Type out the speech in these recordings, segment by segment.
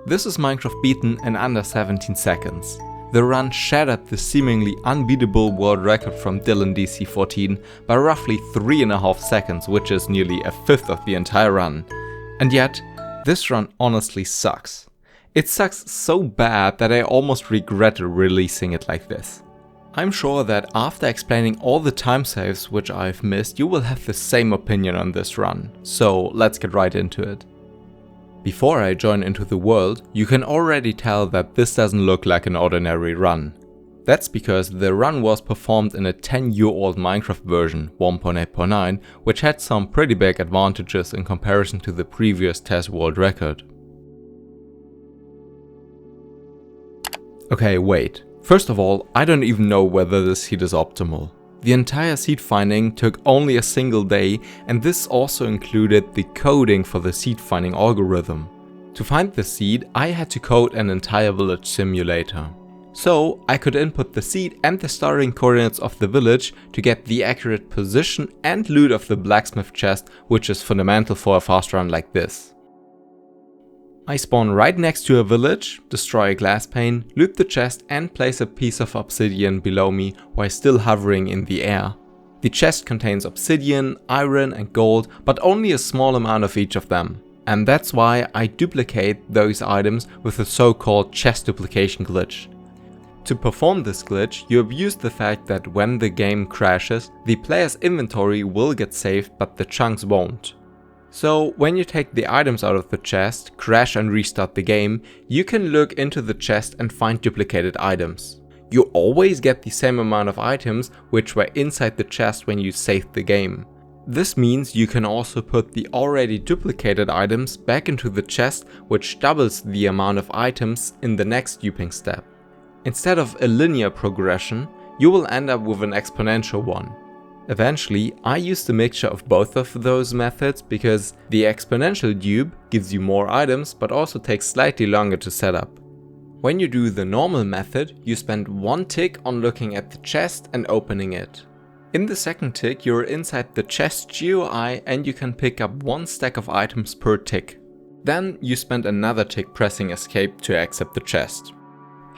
This is Minecraft beaten in under 17 seconds. The run shattered the seemingly unbeatable world record from Dylan DC14 by roughly 3.5 seconds, which is nearly a fifth of the entire run. And yet, this run honestly sucks. It sucks so bad that I almost regretted releasing it like this. I'm sure that after explaining all the time saves which I've missed, you will have the same opinion on this run. So let's get right into it. Before I join into the world, you can already tell that this doesn't look like an ordinary run. That's because the run was performed in a 10-year-old Minecraft version, 1.8.9, which had some pretty big advantages in comparison to the previous test world record. Okay, wait. First of all, I don't even know whether this seed is optimal. The entire seed finding took only a single day, and this also included the coding for the seed finding algorithm. To find the seed, I had to code an entire village simulator. So I could input the seed and the starting coordinates of the village to get the accurate position and loot of the blacksmith chest, which is fundamental for a fast run like this. I spawn right next to a village, destroy a glass pane, loot the chest and place a piece of obsidian below me while still hovering in the air. The chest contains obsidian, iron and gold, but only a small amount of each of them. And that's why I duplicate those items with the so-called chest duplication glitch. To perform this glitch, you abuse the fact that when the game crashes, the player's inventory will get saved but the chunks won't. So when you take the items out of the chest, crash and restart the game, you can look into the chest and find duplicated items. You always get the same amount of items which were inside the chest when you saved the game. This means you can also put the already duplicated items back into the chest, which doubles the amount of items in the next duping step. Instead of a linear progression, you will end up with an exponential one. Eventually, I used a mixture of both of those methods because the exponential dupe gives you more items but also takes slightly longer to set up. When you do the normal method, you spend one tick on looking at the chest and opening it. In the second tick, you're inside the chest GUI and you can pick up one stack of items per tick. Then you spend another tick pressing escape to exit the chest.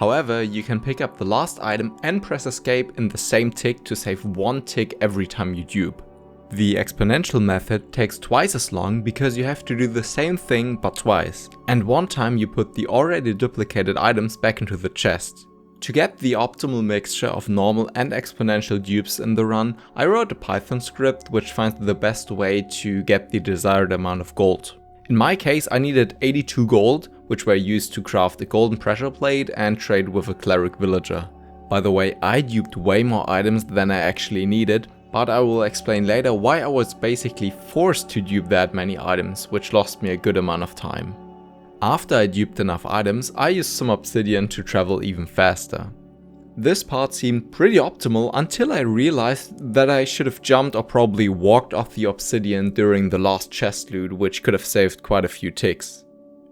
However, you can pick up the last item and press escape in the same tick to save one tick every time you dupe. The exponential method takes twice as long because you have to do the same thing but twice, and one time you put the already duplicated items back into the chest. To get the optimal mixture of normal and exponential dupes in the run, I wrote a Python script which finds the best way to get the desired amount of gold. In my case, I needed 82 gold, which were used to craft a golden pressure plate and trade with a cleric villager. By the way, I duped way more items than I actually needed, but I will explain later why I was basically forced to dupe that many items, which lost me a good amount of time. After I duped enough items, I used some obsidian to travel even faster. This part seemed pretty optimal until I realized that I should have jumped or probably walked off the obsidian during the last chest loot, which could have saved quite a few ticks.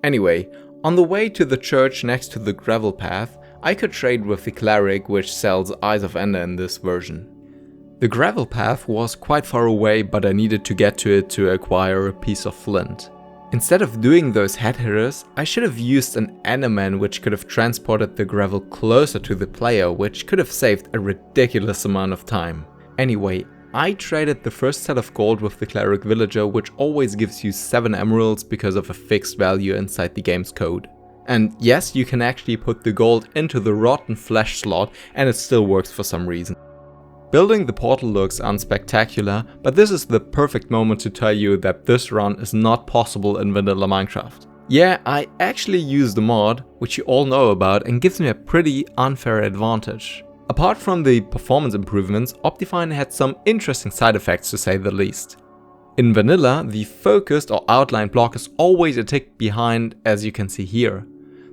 Anyway, on the way to the church next to the gravel path, I could trade with the cleric which sells Eyes of Ender in this version. The gravel path was quite far away, but I needed to get to it to acquire a piece of flint. Instead of doing those head hitters, I should have used an enderman which could have transported the gravel closer to the player, which could have saved a ridiculous amount of time. Anyway, I traded the first set of gold with the cleric villager, which always gives you 7 emeralds because of a fixed value inside the game's code. And yes, you can actually put the gold into the rotten flesh slot and it still works for some reason. Building the portal looks unspectacular, but this is the perfect moment to tell you that this run is not possible in vanilla Minecraft. Yeah, I actually used the mod, which you all know about, and gives me a pretty unfair advantage. Apart from the performance improvements, Optifine had some interesting side effects to say the least. In vanilla, the focused or outlined block is always a tick behind, as you can see here.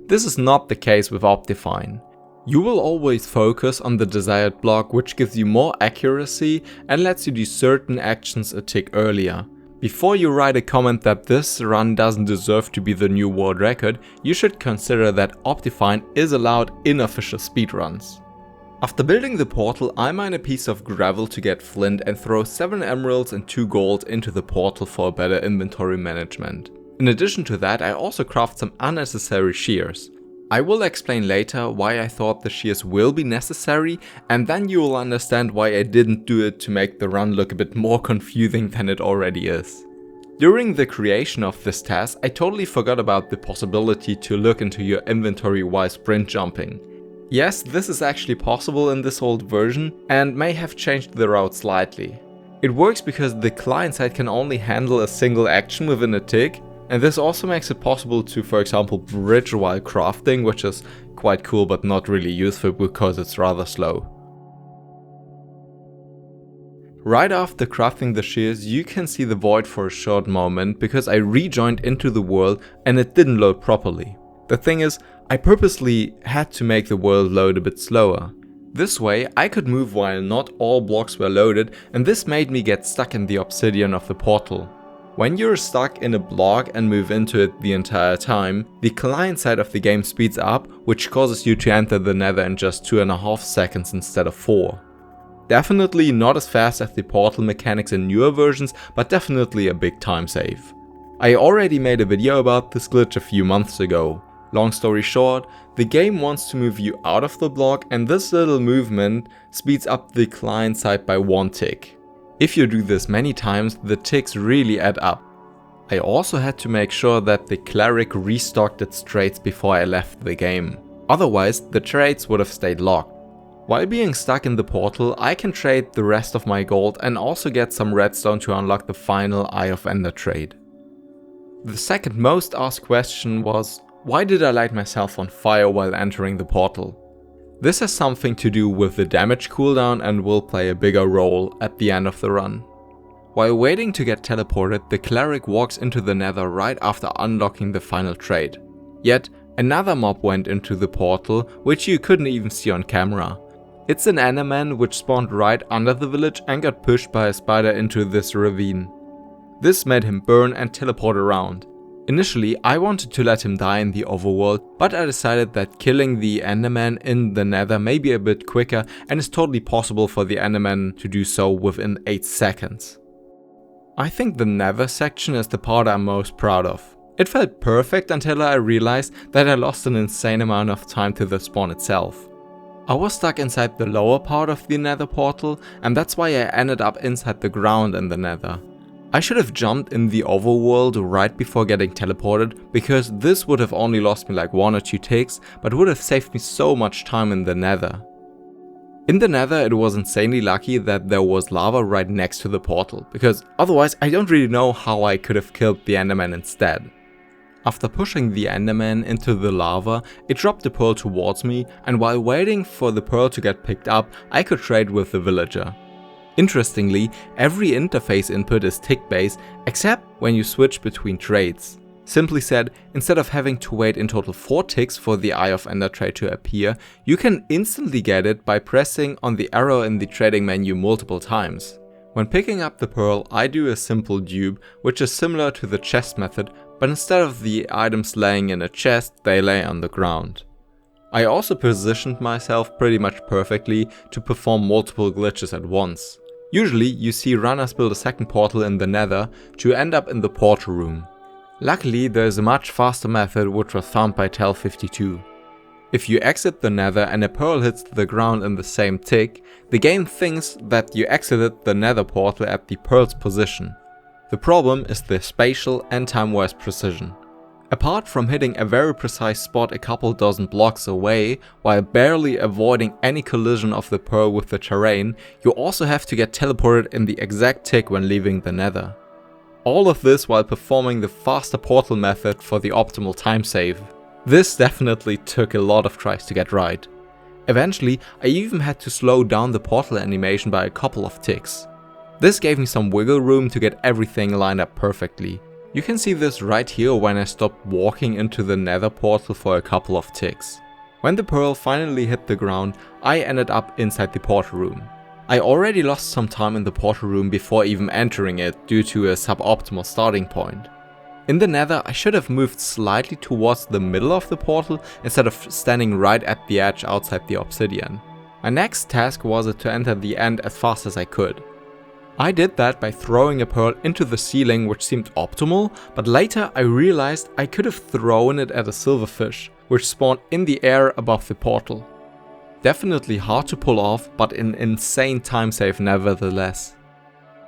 This is not the case with Optifine. You will always focus on the desired block, which gives you more accuracy and lets you do certain actions a tick earlier. Before you write a comment that this run doesn't deserve to be the new world record, you should consider that Optifine is allowed in official speedruns. After building the portal, I mine a piece of gravel to get flint and throw 7 emeralds and 2 gold into the portal for better inventory management. In addition to that, I also craft some unnecessary shears. I will explain later why I thought the shears will be necessary, and then you will understand why I didn't do it to make the run look a bit more confusing than it already is. During the creation of this task, I totally forgot about the possibility to look into your inventory while sprint jumping. Yes, this is actually possible in this old version and may have changed the route slightly. It works because the client side can only handle a single action within a tick, and this also makes it possible to, for example, bridge while crafting, which is quite cool but not really useful because it's rather slow. Right after crafting the shears, you can see the void for a short moment because I rejoined into the world and it didn't load properly. The thing is, I purposely had to make the world load a bit slower. This way I could move while not all blocks were loaded, and this made me get stuck in the obsidian of the portal. When you're stuck in a block and move into it the entire time, the client side of the game speeds up, which causes you to enter the nether in just 2.5 seconds instead of 4. Definitely not as fast as the portal mechanics in newer versions, but definitely a big time save. I already made a video about this glitch a few months ago. Long story short, the game wants to move you out of the block, and this little movement speeds up the client side by 1 tick. If you do this many times, the ticks really add up. I also had to make sure that the cleric restocked its traits before I left the game. Otherwise, the traits would have stayed locked. While being stuck in the portal, I can trade the rest of my gold and also get some redstone to unlock the final Eye of Ender trade. The second most asked question was, why did I light myself on fire while entering the portal? This has something to do with the damage cooldown and will play a bigger role at the end of the run. While waiting to get teleported, the cleric walks into the nether right after unlocking the final trait. Yet another mob went into the portal, which you couldn't even see on camera. It's an enderman which spawned right under the village and got pushed by a spider into this ravine. This made him burn and teleport around. Initially, I wanted to let him die in the overworld, but I decided that killing the enderman in the nether may be a bit quicker, and it's totally possible for the enderman to do so within 8 seconds. I think the nether section is the part I'm most proud of. It felt perfect until I realized that I lost an insane amount of time to the spawn itself. I was stuck inside the lower part of the nether portal, and that's why I ended up inside the ground in the nether. I should have jumped in the overworld right before getting teleported, because this would have only lost me like 1 or 2 ticks, but would have saved me so much time in the nether. In the nether, it was insanely lucky that there was lava right next to the portal, because otherwise I don't really know how I could have killed the enderman instead. After pushing the enderman into the lava, it dropped the pearl towards me, and while waiting for the pearl to get picked up, I could trade with the villager. Interestingly, every interface input is tick-based except when you switch between trades. Simply said, instead of having to wait in total 4 ticks for the Eye of Ender trade to appear, you can instantly get it by pressing on the arrow in the trading menu multiple times. When picking up the pearl, I do a simple dupe, which is similar to the chest method, but instead of the items laying in a chest, they lay on the ground. I also positioned myself pretty much perfectly to perform multiple glitches at once. Usually you see runners build a second portal in the nether to end up in the portal room. Luckily there is a much faster method which was found by Tel52. If you exit the nether and a pearl hits the ground in the same tick, the game thinks that you exited the nether portal at the pearl's position. The problem is the spatial and time-wise precision. Apart from hitting a very precise spot a couple dozen blocks away, while barely avoiding any collision of the pearl with the terrain, you also have to get teleported in the exact tick when leaving the nether. All of this while performing the faster portal method for the optimal time save. This definitely took a lot of tries to get right. Eventually, I even had to slow down the portal animation by a couple of ticks. This gave me some wiggle room to get everything lined up perfectly. You can see this right here when I stopped walking into the nether portal for a couple of ticks. When the pearl finally hit the ground, I ended up inside the portal room. I already lost some time in the portal room before even entering it due to a suboptimal starting point. In the nether, I should have moved slightly towards the middle of the portal instead of standing right at the edge outside the obsidian. My next task was to enter the end as fast as I could. I did that by throwing a pearl into the ceiling, which seemed optimal, but later I realized I could have thrown it at a silverfish, which spawned in the air above the portal. Definitely hard to pull off, but an insane time save nevertheless.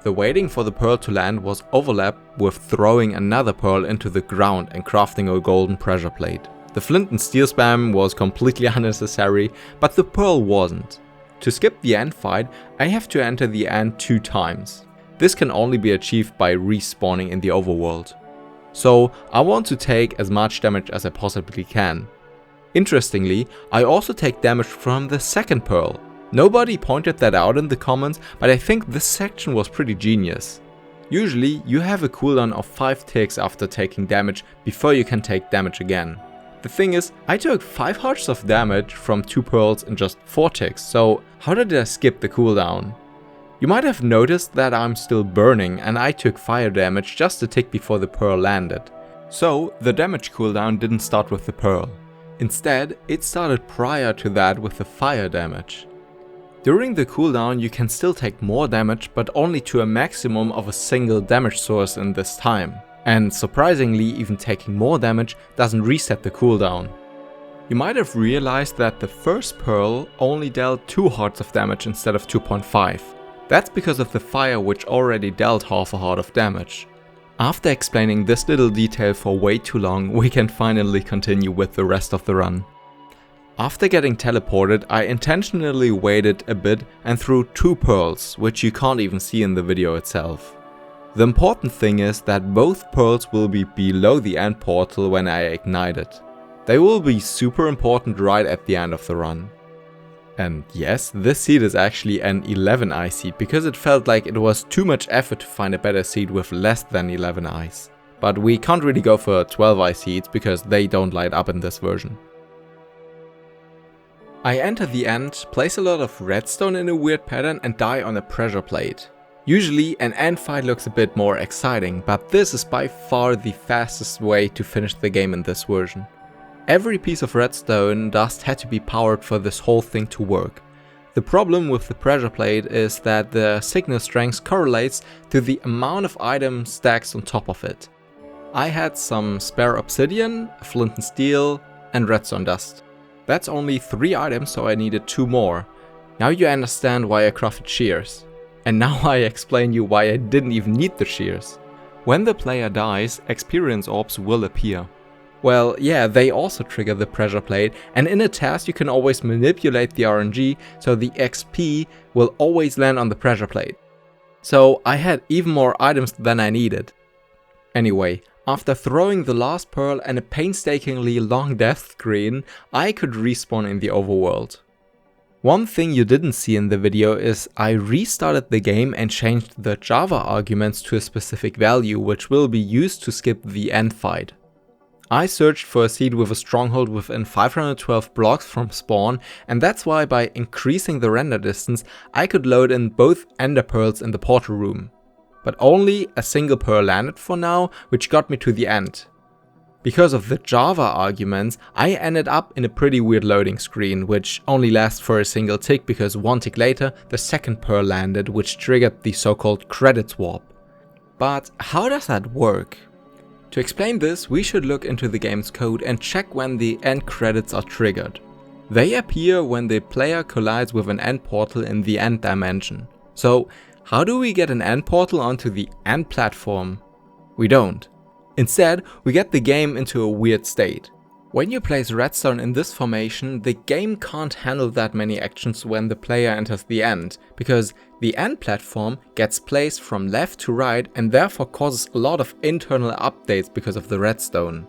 The waiting for the pearl to land was overlapped with throwing another pearl into the ground and crafting a golden pressure plate. The flint and steel spam was completely unnecessary, but the pearl wasn't. To skip the end fight, I have to enter the end 2 times. This can only be achieved by respawning in the overworld. So I want to take as much damage as I possibly can. Interestingly, I also take damage from the second pearl. Nobody pointed that out in the comments, but I think this section was pretty genius. Usually you have a cooldown of 5 ticks after taking damage before you can take damage again. The thing is, I took 5 hearts of damage from 2 pearls in just 4 ticks, so how did I skip the cooldown? You might have noticed that I'm still burning and I took fire damage just a tick before the pearl landed. So the damage cooldown didn't start with the pearl. Instead, it started prior to that with the fire damage. During the cooldown you can still take more damage, but only to a maximum of a single damage source in this time. And surprisingly, even taking more damage doesn't reset the cooldown. You might have realized that the first pearl only dealt 2 hearts of damage instead of 2.5. That's because of the fire, which already dealt half a heart of damage. After explaining this little detail for way too long, we can finally continue with the rest of the run. After getting teleported, I intentionally waited a bit and threw 2 pearls, which you can't even see in the video itself. The important thing is that both pearls will be below the end portal when I ignite it. They will be super important right at the end of the run. And yes, this seed is actually an 11 eye seed because it felt like it was too much effort to find a better seed with less than 11 eyes. But we can't really go for 12 eye seeds because they don't light up in this version. I enter the end, place a lot of redstone in a weird pattern and die on a pressure plate. Usually an end fight looks a bit more exciting, but this is by far the fastest way to finish the game in this version. Every piece of redstone dust had to be powered for this whole thing to work. The problem with the pressure plate is that the signal strength correlates to the amount of item stacks on top of it. I had some spare obsidian, flint and steel and redstone dust. That's only 3 items, so I needed 2 more. Now you understand why I crafted shears. And now I explain you why I didn't even need the shears. When the player dies, experience orbs will appear. Well, yeah, they also trigger the pressure plate, and in a task you can always manipulate the RNG so the XP will always land on the pressure plate. So I had even more items than I needed. Anyway, after throwing the last pearl and a painstakingly long death screen, I could respawn in the overworld. One thing you didn't see in the video is I restarted the game and changed the Java arguments to a specific value, which will be used to skip the end fight. I searched for a seed with a stronghold within 512 blocks from spawn, and that's why by increasing the render distance I could load in both ender pearls in the portal room. But only a single pearl landed for now, which got me to the end. Because of the Java arguments, I ended up in a pretty weird loading screen, which only lasts for a single tick because 1 tick later the second pearl landed, which triggered the so-called credits warp. But how does that work? To explain this, we should look into the game's code and check when the end credits are triggered. They appear when the player collides with an end portal in the end dimension. So how do we get an end portal onto the end platform? We don't. Instead, we get the game into a weird state. When you place redstone in this formation, the game can't handle that many actions when the player enters the end, because the end platform gets placed from left to right and therefore causes a lot of internal updates because of the redstone.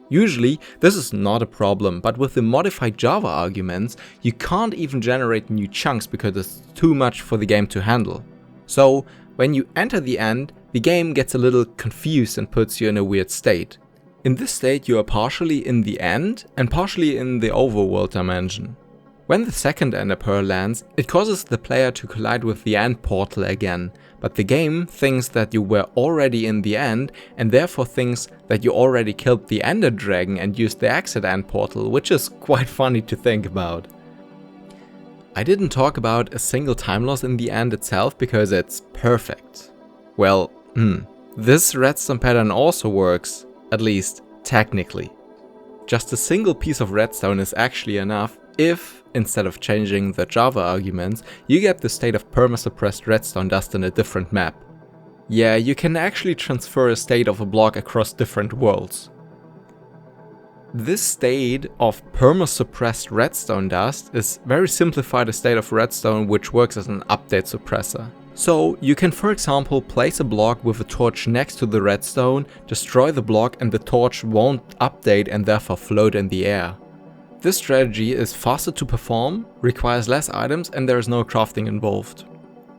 Usually this is not a problem, but with the modified Java arguments you can't even generate new chunks because it's too much for the game to handle. So when you enter the end, the game gets a little confused and puts you in a weird state. In this state you are partially in the end and partially in the overworld dimension. When the second ender pearl lands, it causes the player to collide with the end portal again, but the game thinks that you were already in the end and therefore thinks that you already killed the ender dragon and used the exit end portal, which is quite funny to think about. I didn't talk about a single time loss in the end itself because it's perfect. Well, this redstone pattern also works, at least technically. Just a single piece of redstone is actually enough if, instead of changing the Java arguments, you get the state of perma-suppressed redstone dust in a different map. Yeah, you can actually transfer a state of a block across different worlds. This state of perma-suppressed redstone dust is very simplified a state of redstone which works as an update suppressor. So you can, for example, place a block with a torch next to the redstone, destroy the block, and the torch won't update and therefore float in the air. This strategy is faster to perform, requires less items, and there is no crafting involved.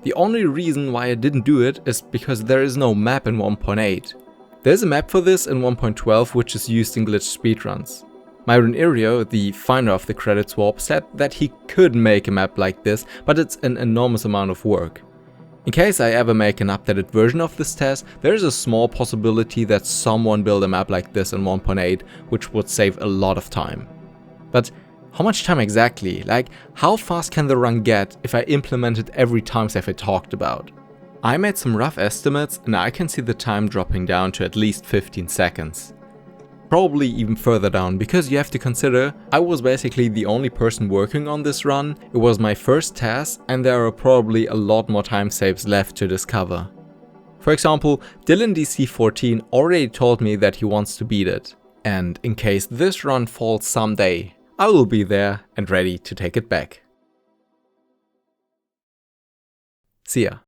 The only reason why I didn't do it is because there is no map in 1.8. There's a map for this in 1.12 which is used in glitched speedruns. Myron Irio, the finder of the credit swap, said that he could make a map like this, but it's an enormous amount of work. In case I ever make an updated version of this test, there is a small possibility that someone build a map like this in 1.8, which would save a lot of time. But how much time exactly? Like, how fast can the run get if I implemented every timesave I talked about? I made some rough estimates and I can see the time dropping down to at least 15 seconds. Probably even further down, because you have to consider I was basically the only person working on this run, it was my first test and there are probably a lot more time saves left to discover. For example, Dylan DC14 already told me that he wants to beat it, and in case this run falls someday, I will be there and ready to take it back. See ya.